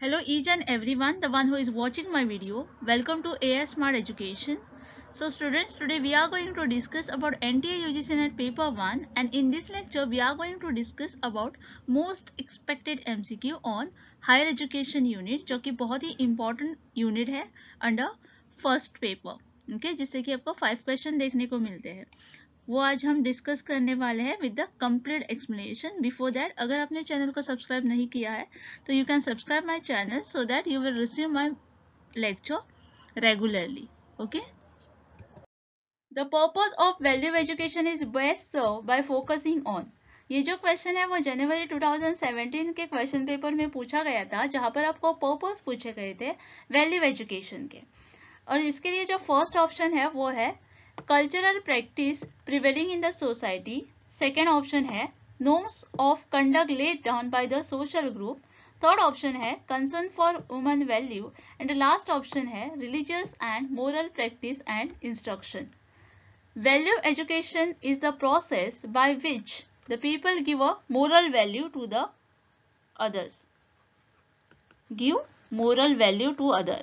Hello each and everyone, the one who is watching my video. Welcome to AS Smart Education. So students, today we are going to discuss about NTA UGC NET paper 1, and in this lecture we are going to discuss about most expected MCQ on higher education unit, जो कि बहुत ही important unit है under first paper. Okay, जिससे कि आपको 5 question देखने को मिलते हैं, वो आज हम डिस्कस करने वाले हैं with the complete explanation. Before that, अगर आपने चैनल को सब्सक्राइब नहीं किया है तो you can subscribe my channel so that you will receive my lecture regularly. Okay. The purpose of value education is best serve by focusing on. ये जो question है वो जनवरी 2017 के क्वेश्चन पेपर में पूछा गया था, जहां पर आपको पर्पस पूछे गए थे वैल्यू एजुकेशन के. और इसके लिए जो फर्स्ट ऑप्शन है वो है cultural practice prevailing in the society. Second option है norms of conduct laid down by the social group. Third option है concern for women value. And last option है religious and moral practice and instruction. Value education is the process by which the people give a moral value to the others. Give moral value to other.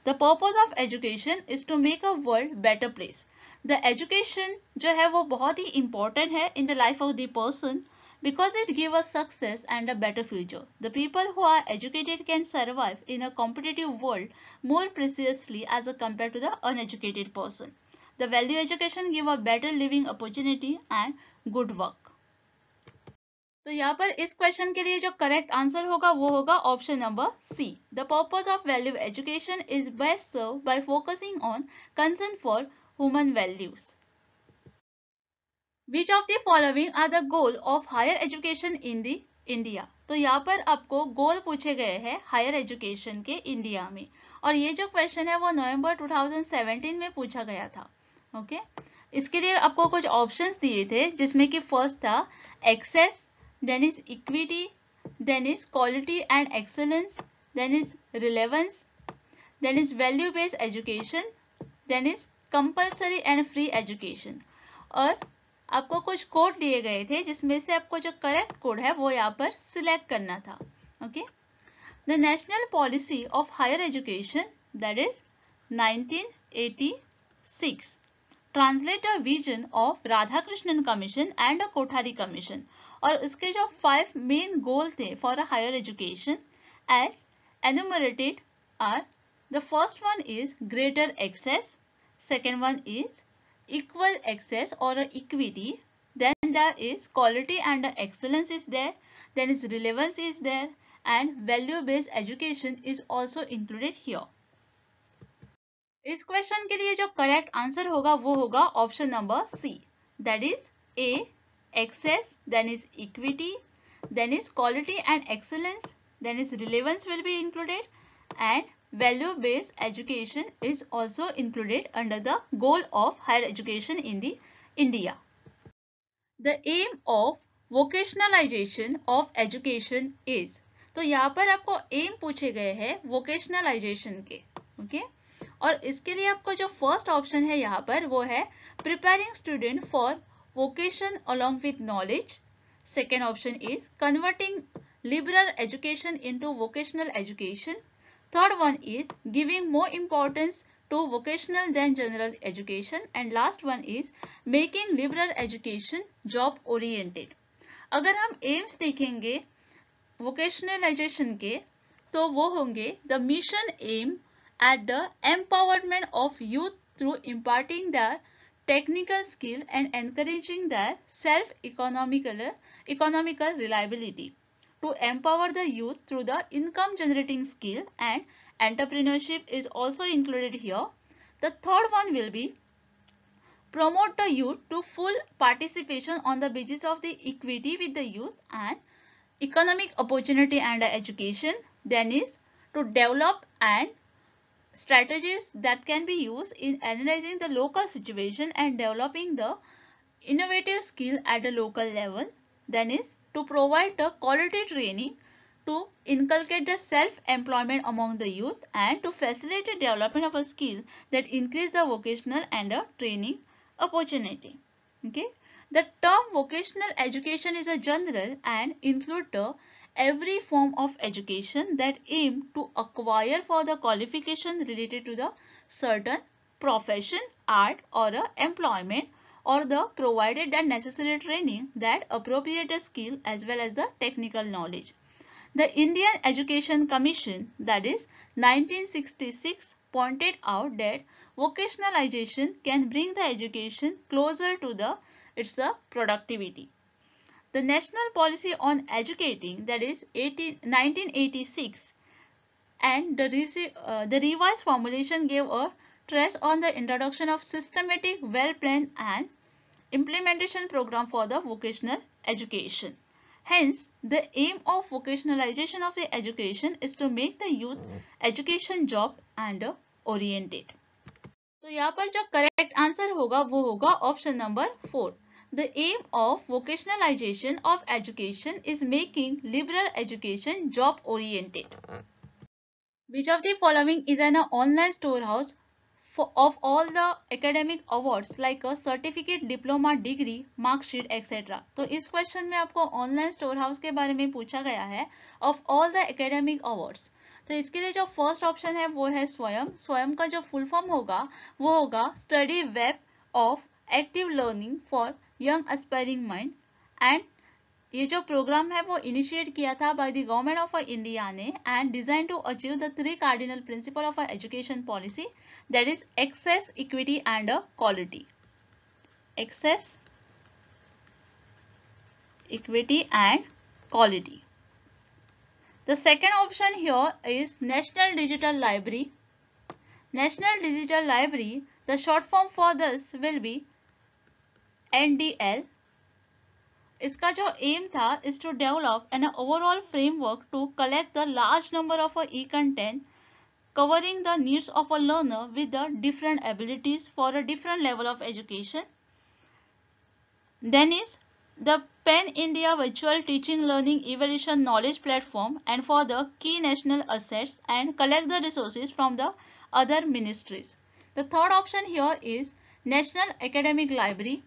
The purpose of education is to make a world better place. The education जो है वो बहुत ही important है in the life of the person because it gives us success and a better future. The people who are educated can survive in a competitive world more preciously as compared to the uneducated person. The value education gives a better living opportunity and good work. तो यहाँ पर इस question के लिए जो correct answer होगा वो होगा option number C. The purpose of value education is best serve by focusing on concern for human values. Which of the following are the goal of higher education in the India. तो यहाँ पर आपको गोल पूछे गए हैं higher education के India में, और ये जो क्वेश्चन है वो नवंबर 2017 में पूछा गया था. ओके. इसके लिए आपको कुछ ऑप्शंस दिए थे, जिसमें कि फर्स्ट था access, then is equity, then is quality and excellence, then is relevance, then is value based education, then is compulsory and free education. और आपको कुछ कोड दिए गए थे, जिसमें से आपको जो करेक्ट कोड है वो यहाँ पर सिलेक्ट करना था. Okay. The national policy of higher education, that is 1986, translate the vision of Radhakrishnan commission and a Kothari commission. और उसके जो 5 मेन गोल थे for a higher education as enumerated are, the first one is greater access, second one is equal access or equity, then there is quality and excellence is there, then is relevance is there, and value based education is also included here. इस question के लिए जो correct answer होगा वो होगा option number C, that is a access, then is equity, then is quality and excellence, then is relevance will be included, and value based education is also included under the goal of higher education in the India. The aim of vocationalization of education is, तो यहाँ पर आपको M पूछे गए हैं vocationalisation के. Okay. और इसके लिए आपको जो फर्स्ट ऑप्शन है यहाँ पर वो है preparing student for vocation along with knowledge. Second option is converting liberal education into vocational education. Third one is giving more importance to vocational than general education. And last one is making liberal education job oriented. अगर हम AIIMS देखेंगे vocationalization के, तो वो होंगे the mission aim at the empowerment of youth through imparting their technical skill and encouraging their economical reliability, to empower the youth through the income generating skill, and entrepreneurship is also included here. The third one will be promote the youth to full participation on the basis of the equity with the youth and economic opportunity and education. Then is to develop and strategies that can be used in analyzing the local situation and developing the innovative skill at the local level. Then is to provide the quality training to inculcate the self-employment among the youth and to facilitate the development of a skill that increase the vocational and the training opportunity. Okay, the term vocational education is a general and include every form of education that aim to acquire for the qualification related to the certain profession, art or employment, or the provided that necessary training that appropriate a skill as well as the technical knowledge. The Indian Education Commission, that is 1966, pointed out that vocationalization can bring the education closer to its productivity. The National Policy on Educating, that is 1986, and the revised formulation gave a stress on the introduction of systematic, well-planned and implementation program for the vocational education. Hence, the aim of vocationalization of the education is to make the youth education job and oriented. तो यहाँ पर जो correct answer होगा वो होगा option number 4. The aim of vocationalization of education is making liberal education job oriented. Which of the following is an online storehouse of all the academic awards like a certificate, diploma, degree, marksheet, etc. तो इस question में आपको online store house के बारे में पूछा गया है of all the academic awards. तो इसके लिए जो फर्स्ट ऑप्शन है वो है स्वयं. स्वयं का जो फुल फॉर्म होगा वो होगा study web of active learning for young aspiring mind. And ये जो प्रोग्राम है वो इनिशिएट किया था by the government of India ने and design to achieve the 3 cardinal principle of education policy, that is access, equity and quality. Access, equity and quality. The second option here is National Digital Library. National Digital Library, the short form for this will be NDL. इसका जो M था is to develop an overall framework to collect the large number of e-content covering the needs of a learner with the different abilities for a different level of education. Then is the Pan India Virtual Teaching Learning Evaluation Knowledge Platform and for the key national assets and collect the resources from the other ministries. The third option here is National Academic Library.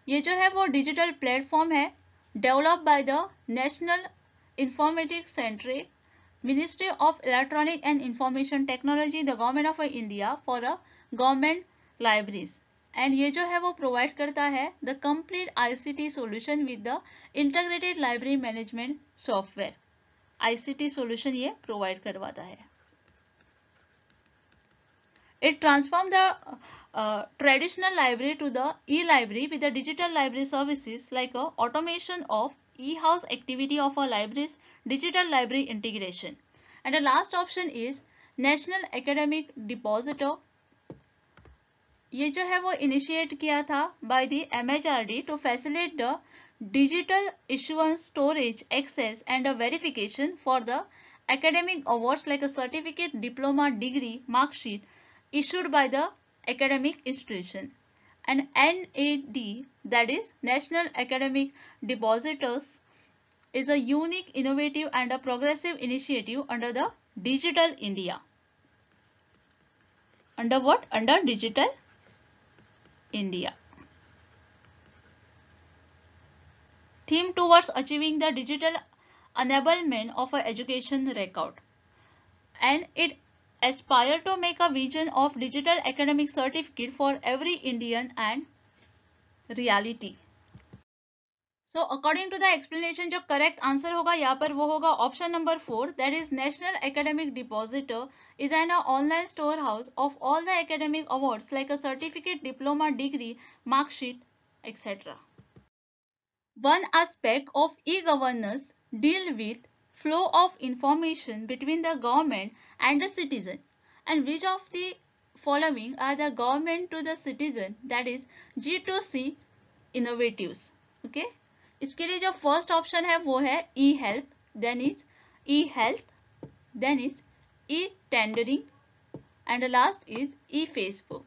ये जो है वो digital platform है develop by the national informatics centric Ministry of Electronic and Information Technology, the Government of India for a government libraries. And ये जो है वो provide करता है the complete ICT solution with the integrated library management software. ICT solution ये provide करवाता है. It transforms the traditional library to the e-library with the digital library services like automation of e-house activity of a library's digital library integration. And the last option is National Academic Depositor. ये जो है वो initiate किया था by the MHRD to facilitate the digital issuance, storage, access and verification for the academic awards like a certificate, diploma, degree, mark sheet issued by the academic institution. And NAD, that is National Academic Depositors, is a unique, innovative and a progressive initiative under the Digital India. Under what? Under Digital India. Theme towards achieving the digital enablement of an education record. And it aspire to make a vision of digital academic certificate for every Indian and reality. So according to the explanation जो correct answer होगा यहाँ पर वो होगा option number 4, that is National Academic Depositor is an online storehouse of all the academic awards like a certificate, diploma, degree, mark sheet, etc. One aspect of e-governance deal with flow of information between the government and the citizen. And which of the following are the government to the citizen, that is G2C innovatives. Okay, इसके लिए जो first option है वो है E help, then is E health, then is E tendering and last is E Facebook.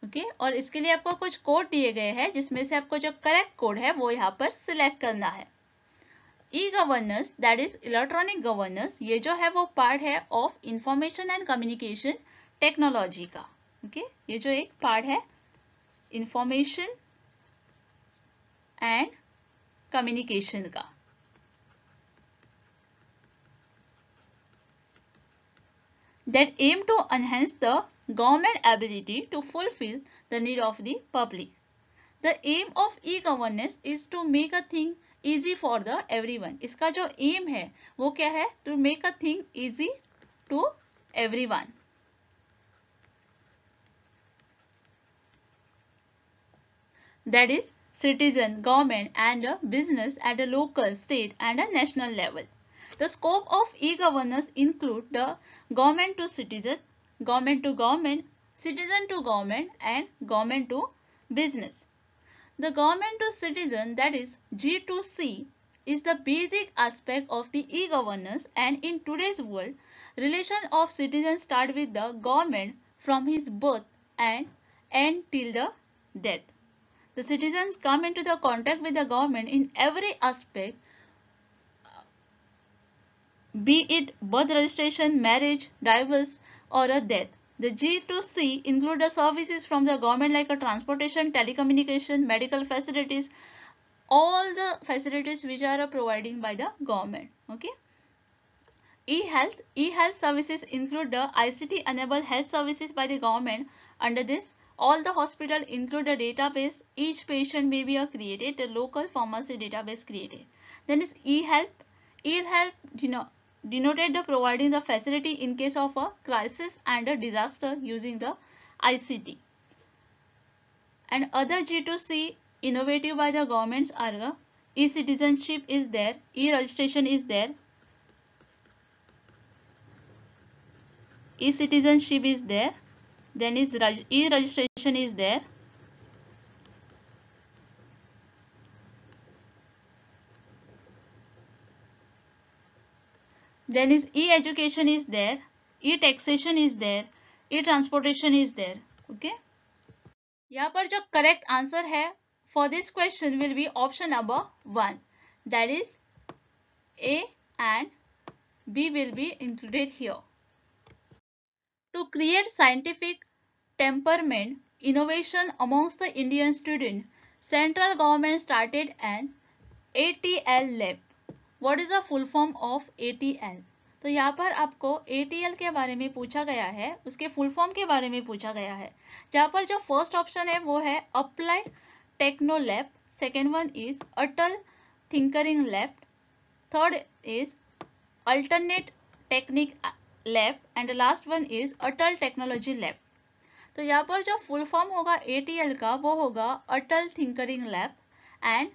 Okay, और इसके लिए आपको कुछ कोड दिए गए हैं जिसमें से आपको जो करेक्ट कोड है वो यहाँ पर सिलेक्ट करना है. E governance, that is electronic governance, ये जो है वो पार्ट है of information and communication technology का. ओके, ये जो एक पार्ट है इंफॉर्मेशन एंड कम्युनिकेशन का। That aim to enhance the government ability to fulfill the need of the public. The aim of e-governance is to make a thing easy for the everyone. इसका जो aim है वो क्या है? To make a thing easy to everyone. That is citizen, government and business at a local, state and a national level. The scope of e-governance include the government to citizen, government to government, citizen to government and government to business. The government to citizen, that is G2C, is the basic aspect of the e-governance, and in today's world, relation of citizens start with the government from his birth and end till the death. The citizens come into the contact with the government in every aspect, be it birth registration, marriage, divorce or a death. The G2C include the services from the government like a transportation, telecommunication, medical facilities, all the facilities which are providing by the government. Okay. E-health services include the ICT enabled health services by the government. Under this, all the hospital include a database. Each patient may be created a local pharmacy database created. Then is e-health. E-health denoted the providing the facility in case of a crisis and a disaster using the ICT. And other G2C innovative by the governments are e-citizenship is there, e-registration is there, e-citizenship is there, then is e-registration is there, then is e-education is there, e-taxation is there, e-transportation is there. Okay. यहाँ पर जो correct answer है for this question will be option number 1, that is A and B will be included here. To create scientific temperament innovation amongst the Indian students, central government started an ATL lab. What is the full form of ATL? तो यहाँ पर आपको ATL के बारे में पूछा गया है, उसके फुल फॉर्म के बारे में पूछा गया है, जहाँ पर जो फर्स्ट ऑप्शन है वो है applied techno lab, second one is Atal thinkering lab, third is alternate technique lab and last one is Atal technology lab. तो यहाँ पर जो फुल फॉर्म होगा ATL का वो होगा Atal thinkering lab, and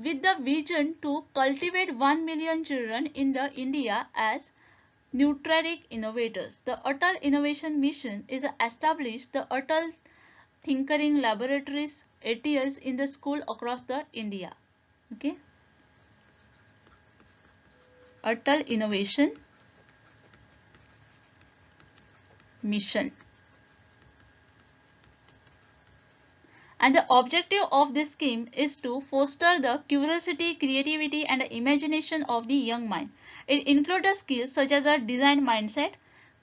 with the vision to cultivate 1 million children in the India as nutritic innovators. The Atal Innovation Mission is established the Atal Tinkering Laboratories ATLs in the school across the India. Okay. Atal Innovation Mission. And the objective of this scheme is to foster the curiosity, creativity and imagination of the young mind. It includes skills such as a design mindset,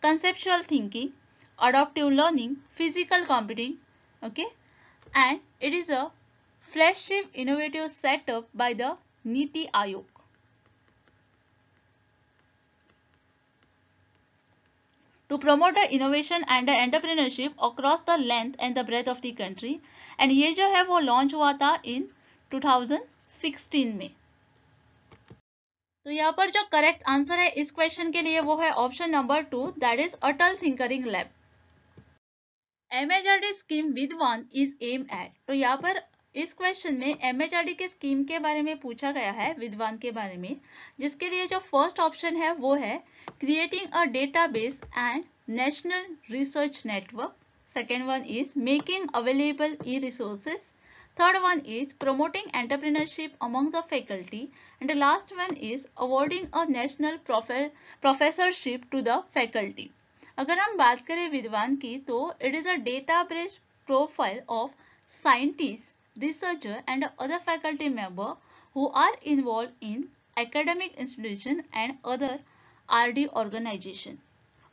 conceptual thinking, adaptive learning, physical computing, okay, and it is a flagship innovative setup by the Niti Aayog. To promote the innovation and the entrepreneurship across the length and the breadth of the country, and ये जो है वो launch हुआ था इन 2016 में. तो यहाँ पर जो करेक्ट आंसर है इस क्वेश्चन के लिए वो है option number 2, that is Atal thinkering lab. MHRD scheme Vidwan is aim at. तो यहाँ पर इस क्वेश्चन में MHRD के स्कीम के बारे में पूछा गया है, विद्वान के बारे में, जिसके लिए जो फर्स्ट ऑप्शन है वो है creating a database and national research network. Second one is making available e-resources. Third one is promoting entrepreneurship among the faculty. And the last one is awarding a national professorship to the faculty. अगर हम बात करें विद्वान की तो it is a database profile of scientists, researcher and other faculty member who are involved in academic institution and other RD organization.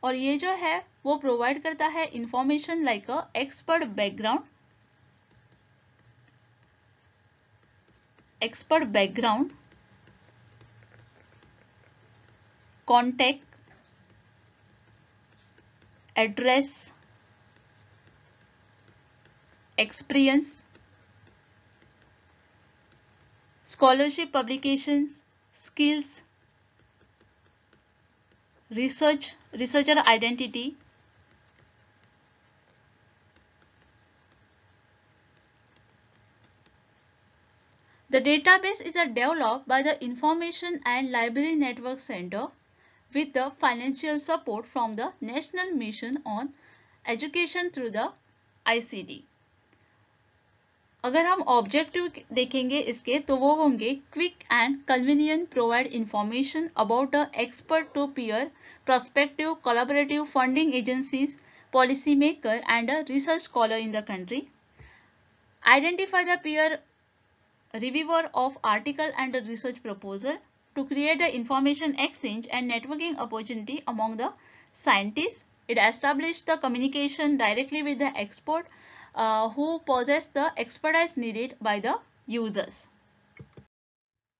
और ये जो है वो प्रोवाइड करता है information like a expert background, expert background, contact, address, experience, scholarship publications, skills, researcher identity, the database is developed by the Information and Library Network Center with the financial support from the National Mission on Education through the ICT. अगर हम objective देखेंगे इसके तो वो होंगे quick and convenient provide information about the expert to peer prospective collaborative funding agencies, policy maker and a research scholar in the country. Identify the peer reviewer of article and research proposal to create the information exchange and networking opportunity among the scientists. It established the communication directly with the expert who possess the expertise needed by the users.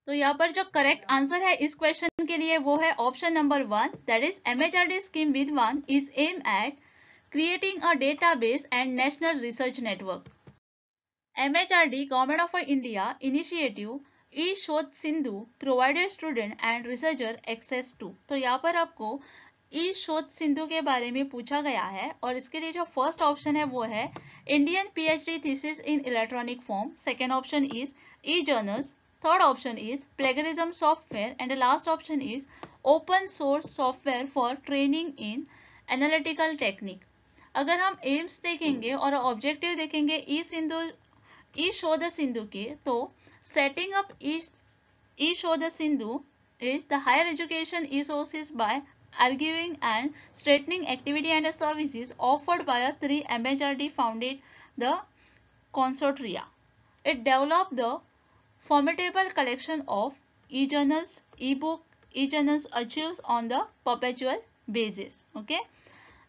तो यहाँ पर जो correct answer है इस question के लिए वो है option number 1, that is MHRD scheme with one is aim at creating a database and national research network. MHRD government of India initiative E Shodh Sindhu provided student and researcher access to. तो यहाँ पर आपको ई शोध सिंधु के बारे में पूछा गया है और इसके लिए जो फर्स्ट ऑप्शन है वो है Indian PhD thesis in electronic form. Second option is E journals. Third option is plagiarism software and the last option is open source software for training in analytical technique. अगर हम AIIMS देखेंगे और objective देखेंगे ई शोध सिंधु के तो setting up E Shodh Sindhu is the higher education resources by arguing and straightening activity and services offered by a 3 MHRD founded the consortia. It developed the formidable collection of e-journals, e-book, e-journals archives on the perpetual basis. Okay,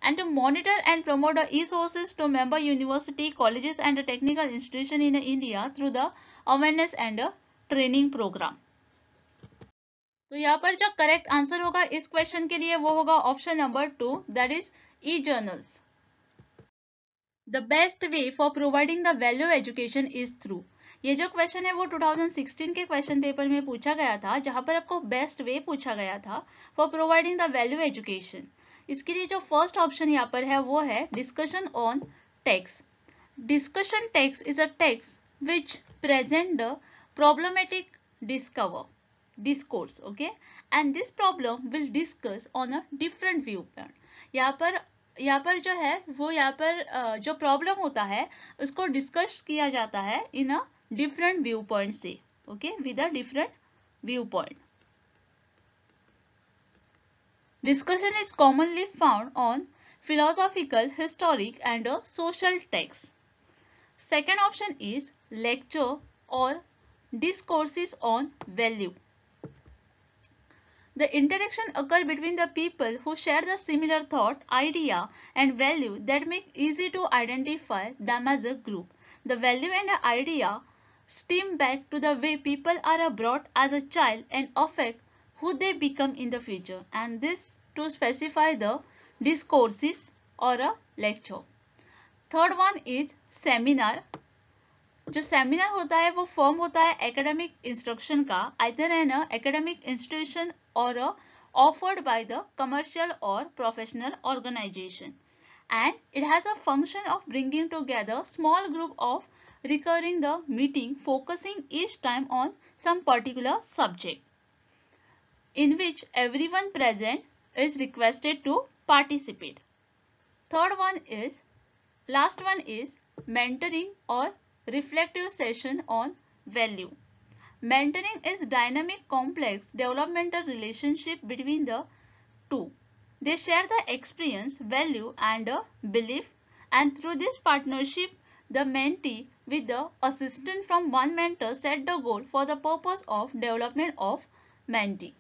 and to monitor and promote the e-sources to member university, colleges and the technical institution in India through the awareness and training program. तो यहाँ पर जो correct answer होगा इस question के लिए वो होगा option number 2, that is e-journals. The best way for providing the value education is through. ये जो क्वेश्चन है वो 2016 के क्वेश्चन पेपर में पूछा गया था जहां पर आपको बेस्ट वे पूछा गया था for providing the value education. इसके लिए जो फर्स्ट ऑप्शन यहाँ पर है वो है discussion on text. Discussion text is a text which present the problematic discourse. Okay, and this problem will discuss on a different view point. यहाँ पर जो है वो यहाँ पर जो प्रॉब्लम होता है उसको डिस्कस किया जाता है इन अ different viewpoint से. Okay, with a different viewpoint. Discussion is commonly found on philosophical, historic and social texts. Second option is lecture or discourses on value. The interaction occurs between the people who share the similar thought, idea and value that make easy to identify them as a group. The value and the idea stem back to the way people are brought as a child and affect who they become in the future, and this to specify the discourses or a lecture. Third one is seminar. जो seminar होता है वो form होता है academic instruction का either an academic institution और offered by the commercial और professional organisation, and it has a function of bringing together small group of recurring the meeting focusing each time on some particular subject in which everyone present is requested to participate. Last one is mentoring or reflective session on value. Mentoring is dynamic, complex developmental relationship between the two. They share the experience, value and belief, and through this partnership the mentee with the assistant from one mentor set the goal for the purpose of development of mentee.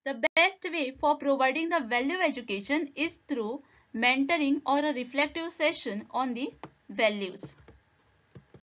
The best way for providing the value education is through mentoring or a reflective session on the values.